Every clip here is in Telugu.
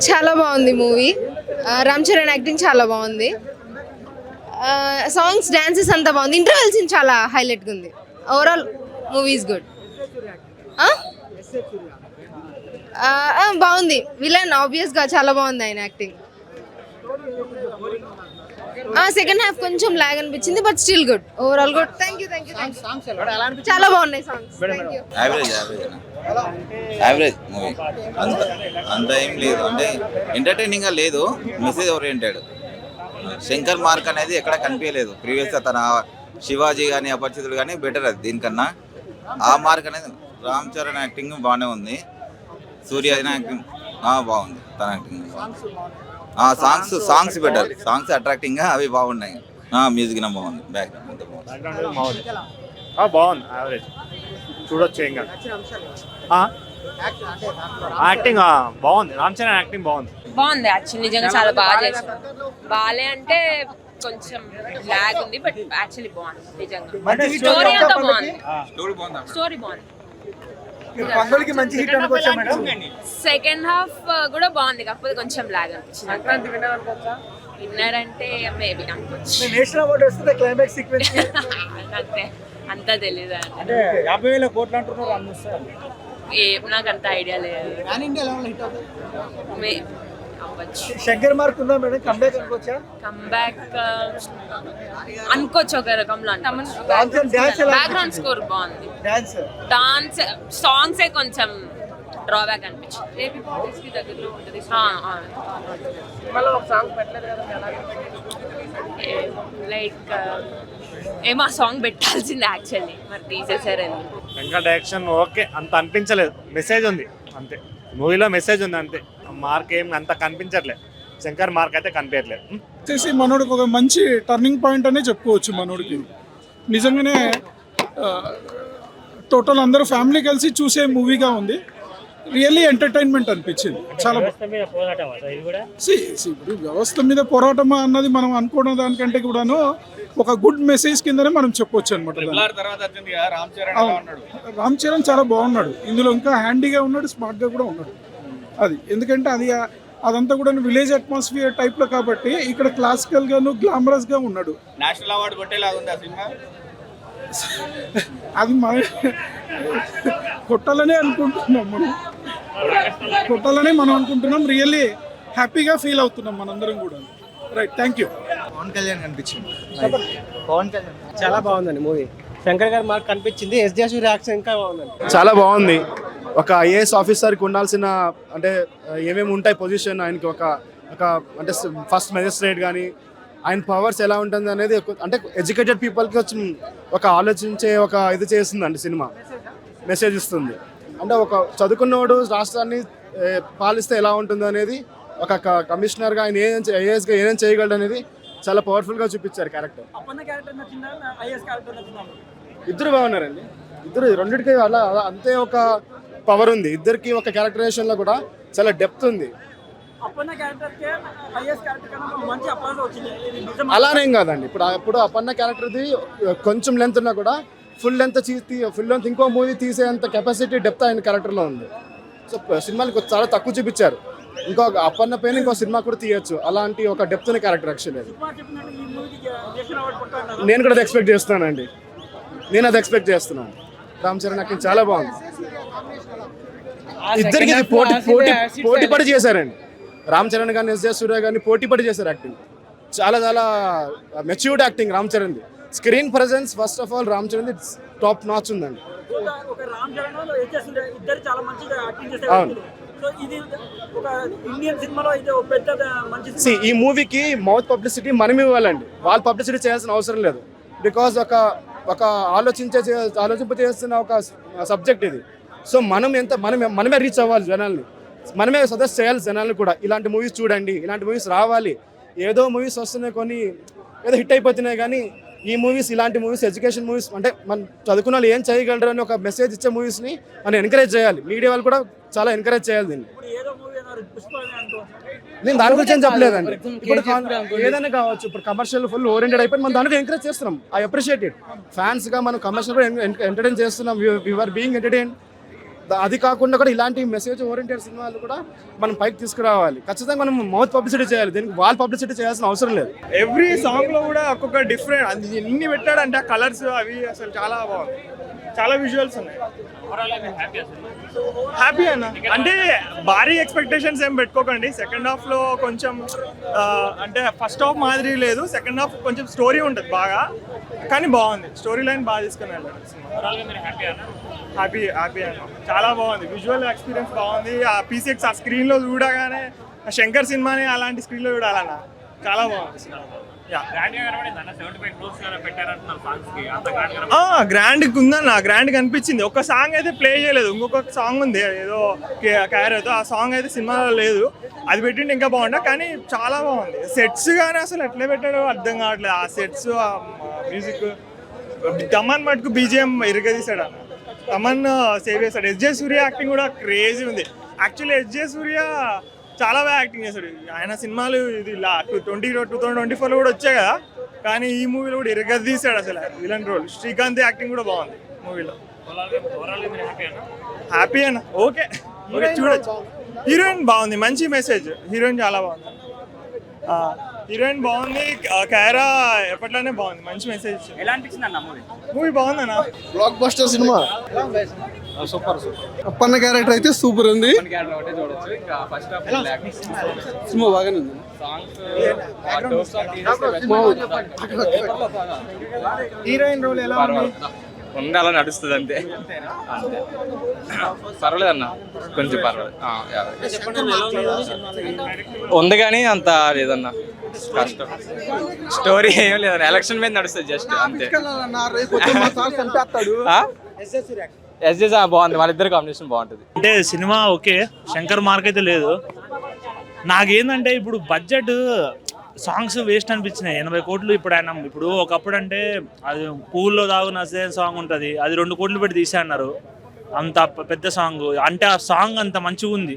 చాలా బాగుంది మూవీ. రామ్ చరణ్ యాక్టింగ్ చాలా బాగుంది. సాంగ్స్ డాన్సెస్ అంతా బాగుంది. ఇంటర్వెల్ సీన్ చాలా హైలైట్గా ఉంది. Overall movie is good. బాగుంది. విలన్ ఆబ్వియస్గా చాలా బాగుంది ఆయన యాక్టింగ్. సెకండ్ హాఫ్ కొంచెం లాగ్ అనిపించింది, but still good. Overall good. Thank you. చాలా బాగున్నాయి సాంగ్స్. Average movie. అంత ఏం లేదు, అంటే ఎంటర్టైనింగ్గా లేదు, మెసేజ్ ఓరియంటెడ్. శంకర్ మార్క్ అనేది ఎక్కడ కనిపించలేదు. ప్రీవియస్గా తన శివాజీ కానీ అపరిచితుడు కానీ బెటర్ అది దీనికన్నా. ఆ మార్క్ అనేది రామ్ చరణ్ యాక్టింగ్ బాగానే ఉంది. సూర్య యాక్టింగ్ బాగుంది. తన యాక్టింగ్ సాంగ్స్ బెటర్. సాంగ్స్ అట్రాక్టింగ్గా అవి బాగున్నాయి. మ్యూజిక్ బాగుంది. బ్యాక్గ్రౌండ్ బాగుంది. యావరేజ్ చూడొచ్చు. ఏం కాదు. యాక్టింగ్ బాగుంది. రామ్ చరణ్ యాక్టింగ్ బాగుంది. యాక్చువల్లీ నిజంగా చాలా బాగా చేశారు. బాలే అంటే కొంచెం లాగ్ ఉంది, బట్ యాక్చువల్లీ బాగుంది నిజంగా. స్టోరీ అంతా బాగుంది. స్టోరీ బాగుంది. సెకండ్ హాఫ్ కూడా బాగుంది, కాకపోతే కొంచెం లాగ్ అనిపించింది. విన్నర్ అంటే మేబీ అనుకోవచ్చు. అంతా తెలీదు అండి. నాకు అంత ఐడియా లేదు. శంకర్ మార్క్ ఉందా మేడం? కంబ్యాక్ అనుకోవచ్చా? కంబ్యాక్ అనుకోవచ్చు ఒక రకంలో. బ్యాక్గ్రౌండ్ స్కోర్ బాగుంది. డాన్స్ సాంగ్సే కొంచెం డ్రాబ్యాక్ అనిపించింది. లైక్ ఏమో ఆ సాంగ్ పెట్టాల్సింది యాక్చువల్లీ, మరి తీసేసారని. ఇంకా డైరెక్షన్ ఓకే, అంత అనిపించలేదు. మెసేజ్ ఉంది అంతే, మూవీలో మెసేజ్ ఉంది అంతే. మార్క్ ఏం అంత కనిపించట్లేదు. శంకర్ మార్క్ అయితే కనిపించట్లేదు. వచ్చేసి మనోడికి ఒక మంచి టర్నింగ్ పాయింట్ అనే చెప్పుకోవచ్చు. మనోడికి నిజంగానే టోటల్ అందరూ ఫ్యామిలీ కలిసి చూసే మూవీగా ఉంది. రియల్లీ ఎంటర్టైన్మెంట్ అనిపించింది. చాలా ఇప్పుడు వ్యవస్థ మీద పోరాటమా అన్నది మనం అనుకోవడం దానికంటే కూడాను ఒక గుడ్ మెసేజ్ కిందనే మనం చెప్పొచ్చు అనమాట. రామ్ చరణ్ చాలా బాగున్నాడు ఇందులో. ఇంకా హ్యాండీగా ఉన్నాడు, స్మార్ట్గా కూడా ఉన్నాడు. అది ఎందుకంటే అదంతా కూడా విలేజ్ అట్మాస్ఫియర్ టైప్లో కాబట్టి ఇక్కడ క్లాసికల్గాను గ్లామరస్గా ఉన్నాడు. నేషనల్ అవార్డు కొట్టేలాగా ఉంది ఆ సినిమా. అది కొట్టాలనే అనుకుంటున్నాం మనం అనుకుంటున్నాం. రియల్లీ హ్యాపీగా ఫీల్ అవుతున్నాం మనందరం కూడా. Right, thank you. Pawan Kalyan కనిపించింది. పవన్ కళ్యాణ్ చాలా బాగుందండి మూవీ. శంకర్ గారి మార్క్ కనిపించింది. ఎస్జే సూర్య యాక్షన్ ఇంకా బాగుందండి. చాలా బాగుంది. ఒక ఐఏఎస్ ఆఫీసర్కి ఉండాల్సిన అంటే ఏమేమి ఉంటాయి పొజిషన్ ఆయనకి, ఒక అంటే ఫస్ట్ మెజిస్ట్రేట్ కానీ ఆయన పవర్స్ ఎలా ఉంటుంది అనేది అంటే ఎడ్యుకేటెడ్ పీపుల్కి వచ్చి ఒక ఆలోచించే ఒక ఇది చేస్తుందండి సినిమా. మెసేజ్ ఇస్తుంది. అంటే ఒక చదువుకున్నవాడు రాష్ట్రాన్ని పాలిస్తే ఎలా ఉంటుంది అనేది, ఒక కమిషనర్గా ఆయన ఐఏఎస్గా ఏమేం చేయగలడు అనేది చాలా పవర్ఫుల్గా చూపించారు క్యారెక్టర్. ఇద్దరు బాగున్నారండి. రెండింటికి అలా అంతే ఒక పవర్ ఉంది ఇద్దరికి. ఒక క్యారెక్టరైజేషన్లో కూడా చాలా డెప్త్ ఉంది. అలానేం కాదండి. ఇప్పుడు అపన్న క్యారెక్టర్ది కొంచెం లెంత్ ఉన్నా కూడా ఫుల్ లెంత్ ఇంకో మూవీ తీసేంత కెపాసిటీ డెప్త్ ఆయన క్యారెక్టర్లో ఉంది. సో సినిమాలు చాలా తక్కువ చూపించారు. ఇంకో అపన్న పైన ఇంకో సినిమా కూడా తీయచ్చు. అలాంటి ఒక డెప్త్ ఉన్న క్యారెక్టర్ యాక్చువల్లీ అది. నేను కూడా అది ఎక్స్పెక్ట్ చేస్తున్నానండి. రామ్ చరణ్ యాక్టింగ్ చాలా బాగుంది. ఇద్దరికి పోటీ పడి చేశారండి. రామ్ చరణ్ కానీ ఎస్జే సూర్య కానీ పోటీ పడి చేశారు యాక్టింగ్. చాలా మెచ్యూర్డ్ యాక్టింగ్ రామ్ చరణ్ది. Screen presence first of all Ram చరణ్ది టాప్ నాచ్ ఉందండి. ఈ మూవీకి మౌత్ పబ్లిసిటీ మనం ఇవ్వాలండి. వాళ్ళు పబ్లిసిటీ చేయాల్సిన అవసరం లేదు. బికాజ్ ఒక ఆలోచింప చేస్తున్న ఒక సబ్జెక్ట్ ఇది. సో మనమే రీచ్ అవ్వాలి జనాల్ని, మనమే సజెస్ట్ చేయాలి జనాల్ని కూడా. ఇలాంటి మూవీస్ చూడండి, ఇలాంటి మూవీస్ రావాలి. ఏదో మూవీస్ వస్తున్నాయి, కొన్ని ఏదో హిట్ అయిపోతున్నాయి, కానీ ఈ మూవీస్, ఇలాంటి మూవీస్, ఎడ్యుకేషన్ మూవీస్, అంటే మనం చదువుకున్న వాళ్ళు ఏం చేయగలరు అని ఒక మెసేజ్ ఇచ్చే మూవీస్ని మనం ఎంకరేజ్ చేయాలి. మీడియా వాళ్ళు కూడా చాలా ఎంకరేజ్ చేయాలి దీన్ని. నేను దాని గురించి ఏం చెప్పలేదండి. ఇప్పుడు ఏదైనా కావచ్చు, ఇప్పుడు కమర్షియల్ ఫుల్ ఓరియంటెడ్ అయిపోయి మనం దానికి ఎంకరేజ్ చేస్తున్నాం. I appreciate it. ఫ్యాన్స్గా మనం కమర్షియల్ కూడా ఎంటర్టైన్ చేస్తున్నాం. We are being entertain. అది కాకుండా కూడా ఇలాంటి మెసేజ్ ఓరియంటెడ్ సినిమాలు కూడా మనం పైకి తీసుకురావాలి. ఖచ్చితంగా మనం మౌత్ పబ్లిసిటీ చేయాలి, దీనికి వాల్ పబ్లిసిటీ చేయాల్సిన అవసరం లేదు. ఎవ్రీ సాంగ్ లో కూడా ఒక్కొక్క డిఫరెంట్ ఎన్ని పెట్టాడంటే ఆ కలర్స్ అవి అసలు చాలా బాగుంది, చాలా విజువల్స్ ఉన్నాయి. హ్యాపీ అన్న, అంటే భారీ ఎక్స్పెక్టేషన్స్ ఏం పెట్టుకోకండి. సెకండ్ హాఫ్ లో కొంచెం అంటే ఫస్ట్ హాఫ్ మాదిరి లేదు, సెకండ్ హాఫ్ కొంచెం స్టోరీ ఉంటుంది బాగా, కానీ బాగుంది. స్టోరీ లైన్ బాగా తీసుకుని వెళ్ళాడు సినిమా. హ్యాపీ అన్న, చాలా బాగుంది. విజువల్ ఎక్స్పీరియన్స్ బాగుంది. ఆ PCX ఆ స్క్రీన్ లో చూడగానే శంకర్ సినిమాని అలాంటి స్క్రీన్ లో చూడాలన్న, చాలా బాగుంది సినిమా. గ్రాండ్ ఉందన్న, గ్రాండ్ కనిపించింది. ఒక సాంగ్ అయితే ప్లే చేయలేదు, ఇంకొక సాంగ్ ఉంది ఏదో క్యారెతో, ఆ సాంగ్ అయితే సినిమాలో లేదు. అది పెట్టింటే ఇంకా బాగుండే, కానీ చాలా బాగుంది. సెట్స్ కానీ అసలు ఎట్లా పెట్టాడో అర్థం కావట్లేదు. ఆ సెట్స్, ఆ మ్యూజిక్, తమన్ మటుకు BGM ఇరగదీశాడు అన్న. తమన్ సేవ్ చేశాడు. SJ సూర్య యాక్టింగ్ కూడా క్రేజీ ఉంది. యాక్చువల్లీ SJ సూర్య చాలా బాగా యాక్టింగ్ చేశాడు. ఆయన సినిమాలు ఇది 2024లో కూడా వచ్చాయి కదా, కానీ ఈ మూవీలో కూడా ఇరగదీశాడు అసలు విలన్ రోల్. శ్రీకాంత్ యాక్టింగ్ కూడా బాగుంది మూవీలో. హ్యాపీ అన్న, ఓకే చూడొచ్చు. హీరోయిన్ బాగుంది, మంచి మెసేజ్. హీరోయిన్ చాలా బాగుంది, హీరోయిన్ బాగుంది. కైరా ఎప్పట్లానే బాగుంది, మంచి మెసేజ్. ఎలా అనిపించింది అన్న మూవీ బాగుందన్న, block buster cinema. Super Appanna character అయితే సూపర్ ఉంది. సినిమా బాగానే ఉంది. హీరోయిన్ రోల్ ఎలా ఉంది? ఉండాలని నడుస్తుంది అంతే, పర్వాలేదు అన్న, కొంచెం పర్వాలేదు. ఉంది కానీ అంత లేదన్న, కష్టం. స్టోరీ ఏం లేదన్న, ఎలక్షన్ మీద నడుస్తుంది జస్ట్ అంతే. SJ బాగుంది, వాళ్ళిద్దరు కాంబినేషన్ బాగుంటుంది. అంటే సినిమా ఓకే, శంకర్ మార్క్ అయితే లేదు. నాకేందంటే ఇప్పుడు బడ్జెట్ సాంగ్స్ వేస్ట్ అనిపించినాయి. 80 కోట్లు ఇప్పుడు ఆయన, ఇప్పుడు ఒకప్పుడు అంటే అది పూల్లో దాగున సాంగ్ ఉంటుంది, అది 2 కోట్లు పెట్టి తీసే అన్నారు. అంత పెద్ద సాంగ్ అంటే ఆ సాంగ్ అంత మంచిగా ఉంది.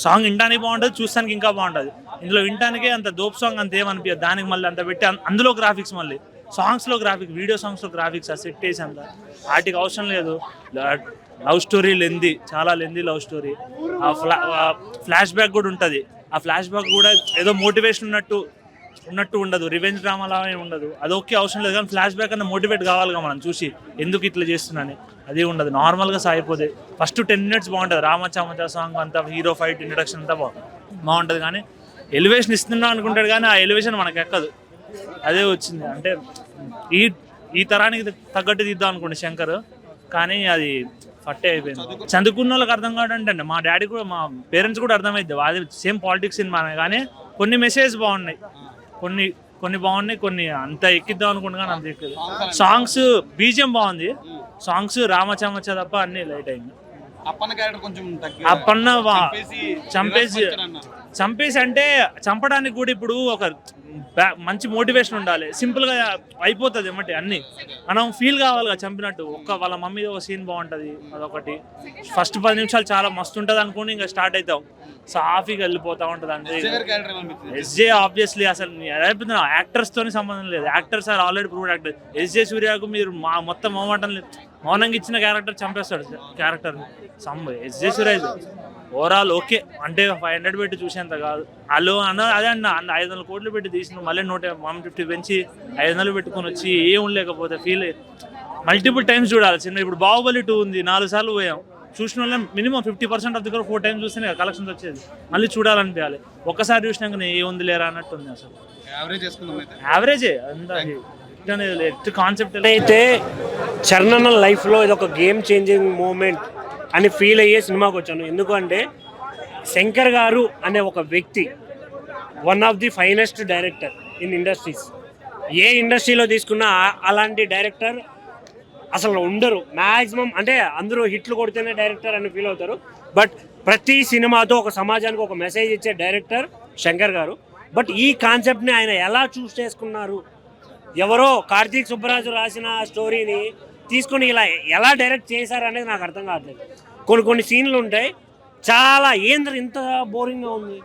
సాంగ్ వినడానికి బాగుంటుంది, చూస్తానికి ఇంకా బాగుంటుంది. ఇందులో వినటానికే అంత దోప్ సాంగ్ అంత ఏమనిపించదు. దానికి మళ్ళీ అంత పెట్టి అందులో గ్రాఫిక్స్, మళ్ళీ సాంగ్స్లో గ్రాఫిక్స్, వీడియో సాంగ్స్లో గ్రాఫిక్స్, ఆ సెట్ వేసి అంత వాటికి అవసరం లేదు. లవ్ స్టోరీ లెంది, చాలా లెంది లవ్ స్టోరీ. ఆ ఫ్లాష్ బ్యాక్ కూడా ఉంటుంది. ఆ ఫ్లాష్ బ్యాక్ కూడా ఏదో మోటివేషన్ ఉన్నట్టు ఉండదు, రివెంజ్ డ్రామాలా ఉండదు. అది ఓకే, అవసరం లేదు. కానీ ఫ్లాష్ బ్యాక్ అన్న మోటివేట్ కావాలిగా మనం చూసి, ఎందుకు ఇట్లా చేస్తున్నాను అది ఉండదు. నార్మల్గా సాగిపోతుంది. ఫస్ట్ 10 minutes బాగుంటుంది. రామచామచా సాంగ్ అంతా, హీరో ఫైట్ ఇంట్రడక్షన్ అంతా బాగుంటుంది. కానీ ఎలివేషన్ ఇస్తున్నా అనుకుంటాడు, కానీ ఆ ఎలివేషన్ మనకు ఎక్కదు. అదే వచ్చింది. అంటే ఈ తరానికి తగ్గట్టు తీద్దాం అనుకోండి శంకర్, కానీ అది ఫట్టే అయిపోయింది. చదువుకున్న వాళ్ళకి అర్థం కావడంటే మా డాడీ కూడా, మా పేరెంట్స్ కూడా అర్థమైద్ది. అది సేమ్ పాలిటిక్స్ సినిమా, కానీ కొన్ని మెసేజ్ బాగున్నాయి, కొన్ని బాగున్నాయి, కొన్ని అంత ఎక్కిద్దాం అనుకుంటున్నా కానీ అంత ఎక్కదు. సాంగ్స్ BGM బాగుంది, సాంగ్స్ రామచామచ్చ తప్ప అన్ని లైట్ అయింది. అప్పన్న చంపేసి అంటే చంపడానికి కూడా ఇప్పుడు ఒక మంచి మోటివేషన్ ఉండాలి. సింపుల్గా అయిపోతుంది ఏమంటే అన్ని మనం ఫీల్ కావాలి చంపినట్టు. వాళ్ళ మమ్మీ ఒక సీన్ బాగుంటుంది, అదొకటి. ఫస్ట్ 10 నిమిషాలు చాలా మస్తు ఉంటుంది అనుకోని ఇంకా స్టార్ట్ అవుతావు, సాఫీగా వెళ్ళిపోతూ ఉంటుంది. అంటే SJ ఆబ్వియస్లీ అసలు యాక్టర్స్ తోని సంబంధం లేదు. Actors are already proved actor. SJ సూర్యకు మీరు మొత్తం మౌనంగా ఇచ్చిన క్యారెక్టర్ చంపేస్తాడు character. SJ Surya overall okay, అంటే 500 పెట్టి చూసేంత కాదు. వాళ్ళు అదే అన్న 500 కోట్లు పెట్టి తీసిన, మళ్ళీ 150 పెంచి 500 పెట్టుకొని వచ్చి ఏం లేకపోతే ఫీల్ మల్టిపుల్ టైమ్స్ చూడాలి సినిమా. ఇప్పుడు బాహుబలి 2 ఉంది, 4 సార్లు పోయాం. చూసిన వాళ్ళ మినిమం 50% ఆఫ్ దగ్గర 4 times చూస్తేనే కలెక్షన్స్ వచ్చేది. మళ్ళీ చూడాలనిపించాలి. ఒక్కసారి చూసినాక ఏముంది లేరా అన్నట్టు ఉంది. అసలు యావరేజే అంత కాన్సెప్ట్. అయితే చరణ్ లైఫ్లో ఇది ఒక గేమ్ చేంజింగ్ మూమెంట్ అని ఫీల్ అయ్యే సినిమాకి వచ్చాను. ఎందుకంటే శంకర్ గారు అనే ఒక వ్యక్తి one of the finest director in industries. ఏ ఇండస్ట్రీలో తీసుకున్నా అలాంటి డైరెక్టర్ అసలు ఉండరు మ్యాక్సిమం. అంటే అందరూ హిట్లు కొడితేనే డైరెక్టర్ అని ఫీల్ అవుతారు, బట్ ప్రతి సినిమాతో ఒక సమాజానికి ఒక మెసేజ్ ఇచ్చే డైరెక్టర్ శంకర్ గారు. బట్ ఈ కాన్సెప్ట్ని ఆయన ఎలా చూస్ చేసుకున్నారు, ఎవరో కార్తీక్ సుబ్బరాజు రాసిన స్టోరీని తీసుకొని ఇలా ఎలా డైరెక్ట్ చేశారు అనేది నాకు అర్థం కావట్లేదు. కొన్ని సీన్లు ఉంటాయి చాలా ఇంత బోరింగ్గా ఉంది,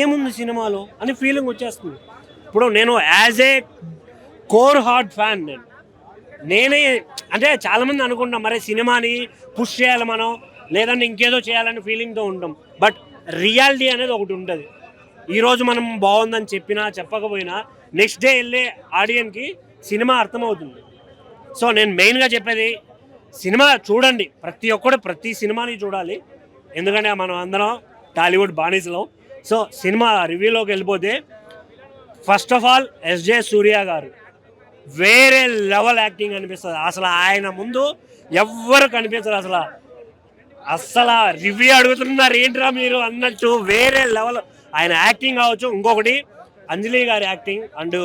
ఏముంది సినిమాలో అని ఫీలింగ్ వచ్చేస్తుంది. ఇప్పుడు నేను as a core heart fan నేనే అంటే చాలామంది అనుకుంటున్నాం మరి సినిమాని పుష్ చేయాలి మనం, లేదంటే ఇంకేదో చేయాలని ఫీలింగ్తో ఉంటాం. బట్ రియాలిటీ అనేది ఒకటి ఉంటుంది. ఈరోజు మనం బాగుందని చెప్పినా చెప్పకపోయినా నెక్స్ట్ డే వెళ్ళే ఆడియన్కి సినిమా అర్థమవుతుంది. సో నేను మెయిన్గా చెప్పేది సినిమా చూడండి, ప్రతి ఒక్కరు ప్రతి సినిమాని చూడాలి. ఎందుకంటే మనం అందరం టాలీవుడ్ బానిసలం. సో సినిమా రివ్యూలోకి వెళ్ళిపోతే ఫస్ట్ ఆఫ్ ఆల్ ఎస్జే సూర్య గారు వేరే లెవెల్ యాక్టింగ్ అనిపిస్తుంది. అసలు ఆయన ముందు ఎవ్వరు కనిపించరు. అసలు రివ్యూ అడుగుతున్నారు ఏంట్రా మీరు అన్నట్టు వేరే లెవెల్ ఆయన యాక్టింగ్ కావచ్చు. ఇంకొకటి అంజలి గారి acting and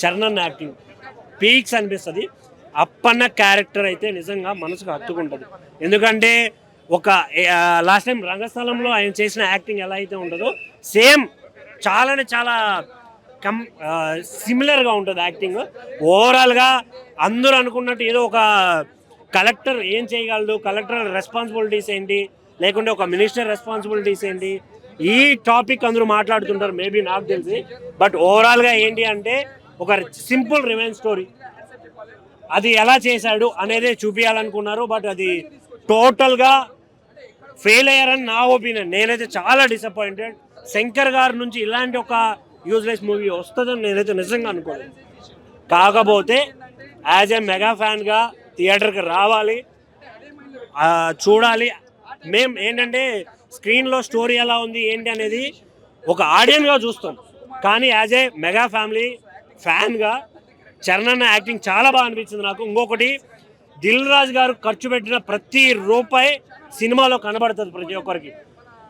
Charan acting peaks అనిపిస్తుంది. అప్పన్న క్యారెక్టర్ అయితే నిజంగా మనసుకు హత్తుకుంటుంది. ఎందుకంటే ఒక లాస్ట్ టైం రంగస్థలంలో ఆయన చేసిన యాక్టింగ్ ఎలా అయితే ఉంటుందో సేమ్ చాలా సిమిలర్గా ఉంటుంది యాక్టింగ్. ఓవరాల్గా అందరూ అనుకున్నట్టు ఏదో ఒక కలెక్టర్ ఏం చేయగలడు, కలెక్టర్ రెస్పాన్సిబిలిటీస్ ఏంటి, లేకుంటే ఒక మినిస్టర్ రెస్పాన్సిబిలిటీస్ ఏంటి, ఈ టాపిక్ అందరూ మాట్లాడుతుంటారు మేబీ నాకు తెలిసి. బట్ ఓవరాల్గా ఏంటి అంటే ఒక సింపుల్ రివెంజ్ స్టోరీ, అది ఎలా చేశాడు అనేదే చూపించాలనుకున్నారు. బట్ అది టోటల్గా ఫెయిల్ అయ్యారని నా ఒపీనియన్. నేనైతే చాలా డిసప్పాయింటెడ్. శంకర్ గారి నుంచి ఇలాంటి ఒక యూజ్లెస్ మూవీ వస్తుందని నేనైతే నిజంగా అనుకోలేదు. కాకపోతే యాజ్ ఏ మెగా ఫ్యాన్గా థియేటర్కి రావాలి, చూడాలి. మేము ఏంటంటే స్క్రీన్లో స్టోరీ ఎలా ఉంది ఏంటి అనేది ఒక ఆడియన్గా చూస్తాం. కానీ యాజ్ ఏ మెగా ఫ్యామిలీ ఫ్యాన్గా చరణ్ యాక్టింగ్ చాలా బాగా అనిపించింది నాకు. ఇంకొకటి దిల్ రాజు గారు ఖర్చు పెట్టిన ప్రతి రూపాయి సినిమాలో కనబడుతుంది ప్రతి ఒక్కరికి.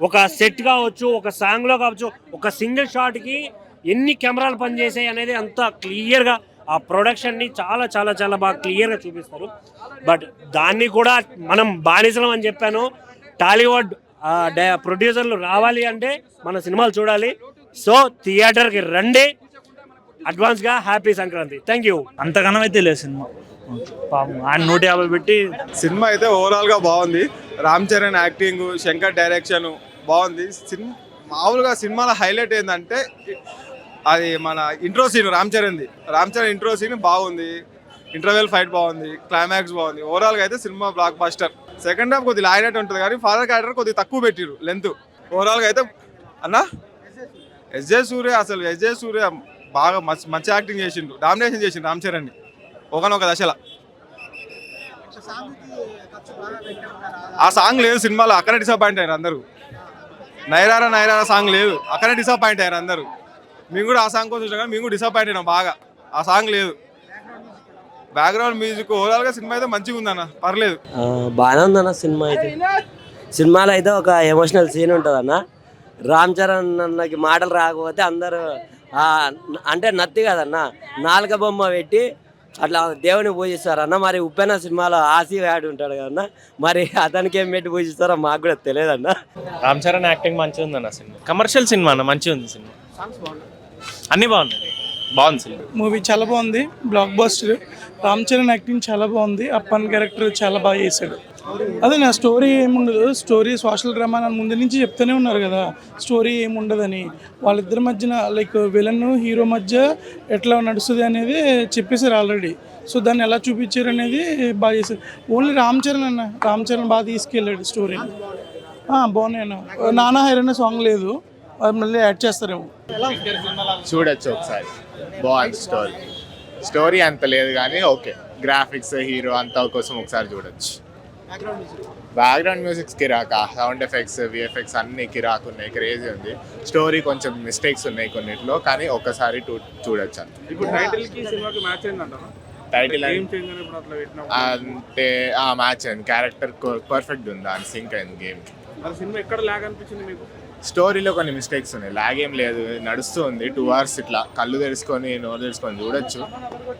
ఒక సెట్ కావచ్చు, ఒక సాంగ్లో కావచ్చు, ఒక సింగిల్ షాట్కి ఎన్ని కెమెరాలు పనిచేసాయి అనేది అంత క్లియర్గా ఆ ప్రొడక్షన్ని చాలా బాగా క్లియర్గా చూపిస్తారు. బట్ దాన్ని కూడా మనం బానిసలం అని చెప్పాను. టాలీవుడ్ ప్రొడ్యూసర్లు రావాలి అంటే మన సినిమాలు చూడాలి. సో థియేటర్కి రండి. అడ్వాన్స్గా హ్యాపీ సంక్రాంతి. Thank you. అంతగానం అయితే లేదు సినిమా. పాపం ఆయన 150 పెట్టి సినిమా అయితే ఓవరాల్గా బాగుంది. రామ్ చరణ్ యాక్టింగ్, శంకర్ డైరెక్షన్ బాగుంది. మామూలుగా సినిమాలో హైలైట్ ఏంటంటే అది మన intro scene Ram Charan intro scene బాగుంది. ఇంటర్వెల్ ఫైట్ బాగుంది, క్లైమాక్స్ బాగుంది. ఓవరాల్గా అయితే సినిమా బ్లాక్ బస్టర్. సెకండ్ హాఫ్ కొద్దిగా లాగినట్టు ఉంటుంది కానీ ఫాదర్ క్యారెక్టర్ కొద్దిగా తక్కువ పెట్టిరు లెంత్. ఓవరాల్గా అయితే అన్న ఎస్జే సూర్య బాగా మంచి యాక్టింగ్ చేసిండు, డామినేషన్ చేసిండు రామ్ చరణ్ని ఒకనొక దశలో. ఆ సాంగ్ లేదు సినిమాలో, అక్కడే డిసప్పాయింట్ అయ్యారు అందరూ. నైరారా సాంగ్ లేదు, అక్కడే డిసప్పాయింట్ అయ్యారు అందరూ. మేము కూడా ఆ సాంగ్ కోసం చూసాం కానీ మేము కూడా డిసప్పాయింట్ అయినాం బాగా. ఆ సాంగ్ లేదు. బ్యాక్గ్రౌండ్ మ్యూజిక్ ఓవరాల్గా సినిమా అయితే మంచిగా ఉందన్న, పర్లేదు, బాగానే ఉందన్న సినిమా అయితే. సినిమాలో అయితే ఒక ఎమోషనల్ సీన్ ఉంటుంది అన్న. రామ్ చరణ్ అన్నకి మాటలు రాకపోతే అందరూ అంటే నత్తి కదన్న, నాలుక బొమ్మ పెట్టి అట్లా దేవుని పూజిస్తారన్న. మరి ఉప్పెన సినిమాలో ఆసి వ్యాడ్ ఉంటాడు కదన్న, మరి అతనికి ఏం పెట్టి పూజిస్తారో మాకు కూడా తెలియదన్న. రామ్ చరణ్ యాక్టింగ్ మంచిగా ఉందన్న. సినిమా కమర్షియల్ సినిమా అన్న, మంచిగా ఉంది సినిమా, అన్నీ బాగుంది సినిమా. మూవీ చాలా బాగుంది, block buster. Ram Charan acting చాలా బాగుంది. అప్పన్ క్యారెక్టర్ చాలా బాగా చేశాడు. అదే నా స్టోరీ ఏముండదు, స్టోరీ సోషల్ డ్రామా అని ముందు నుంచి చెప్తూనే ఉన్నారు కదా, స్టోరీ ఏముండదని. వాళ్ళిద్దరి మధ్యన లైక్ విలన్ హీరో మధ్య ఎట్లా నడుస్తుంది అనేది చెప్పేశారు ఆల్రెడీ. సో దాన్ని ఎలా చూపించారు అనేది బాగా చేశారు. ఓన్లీ రామ్ చరణ్ బాగా తీసుకెళ్ళాడు స్టోరీని. బాగున్నాయి అన్న. నానా హైరన్న సాంగ్ లేదు, అది మళ్ళీ యాడ్ చేస్తారేమో. చూడొచ్చు ఒకసారి, బాగుంది స్టోరీ అంత లేదు కానీ ఓకే. గ్రాఫిక్స్ హీరో అంతా కోసం ఒకసారి చూడొచ్చు. బ్యాక్గ్రౌండ్ మ్యూజిక్స్ కిరాక్, సౌండ్ ఎఫెక్ట్స్ విఎఫ్ఎక్స్ అన్ని కిరాక్ ఉన్నాయి, క్రేజీ ఉంది. స్టోరీ కొంచెం మిస్టేక్స్ ఉన్నాయి కొన్నిట్లో, కానీ ఒక్కసారి చూడొచ్చు అంత. టైటిల్ అంటే మ్యాచ్ అయింది, క్యారెక్టర్ పర్ఫెక్ట్ ఉంది, దాని సింక్ అయింది గేమ్. స్టోరీలో కొన్ని మిస్టేక్స్ ఉన్నాయి, లాగ్ ఏం లేదు, నడుస్తూ ఉంది. 2 hours ఇట్లా కళ్ళు తెరుచుకొని నోరు తెరుచుకొని చూడొచ్చు,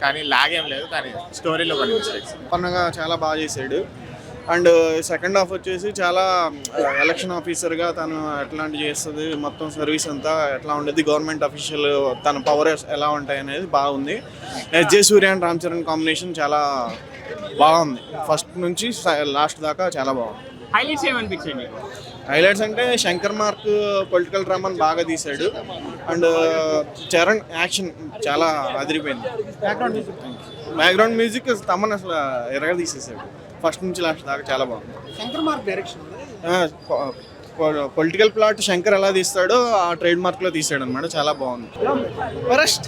కానీ లాగ్ ఏం లేదు. కానీ స్టోరీలో కొన్ని మిస్టేక్స్. పన్నగా చాలా బాగా చేశాడు. అండ్ సెకండ్ హాఫ్ వచ్చేసి చాలా ఎలక్షన్ ఆఫీసర్గా తను ఎట్లాంటి చేస్తుంది, మొత్తం సర్వీస్ అంతా ఎట్లా ఉండేది, గవర్నమెంట్ అఫీషియల్ తన పవర్ ఎలా ఉంటాయి అనేది బాగుంది. SJ Surya and Ram Charan combination చాలా బాగుంది, ఫస్ట్ నుంచి లాస్ట్ దాకా చాలా బాగుంది. హైలైట్స్ ఏమనిపించండి? హైలైట్స్ అంటే శంకర్ మార్క్ పొలిటికల్ డ్రామాని బాగా తీశాడు. అండ్ చరణ్ యాక్షన్ చాలా అదిరిపోయింది. బ్యాక్గ్రౌండ్ మ్యూజిక్ తమన్ అసలు ఎరగా తీసేసాడు. ఫస్ట్ నుంచి లాస్ట్ దాకా చాలా బాగుంది. Shankar mark direction political plot Shankar ఎలా తీస్తాడో ఆ ట్రేడ్ మార్క్లో తీసాడు అనమాట. చాలా బాగుంది. ఫరెస్ట్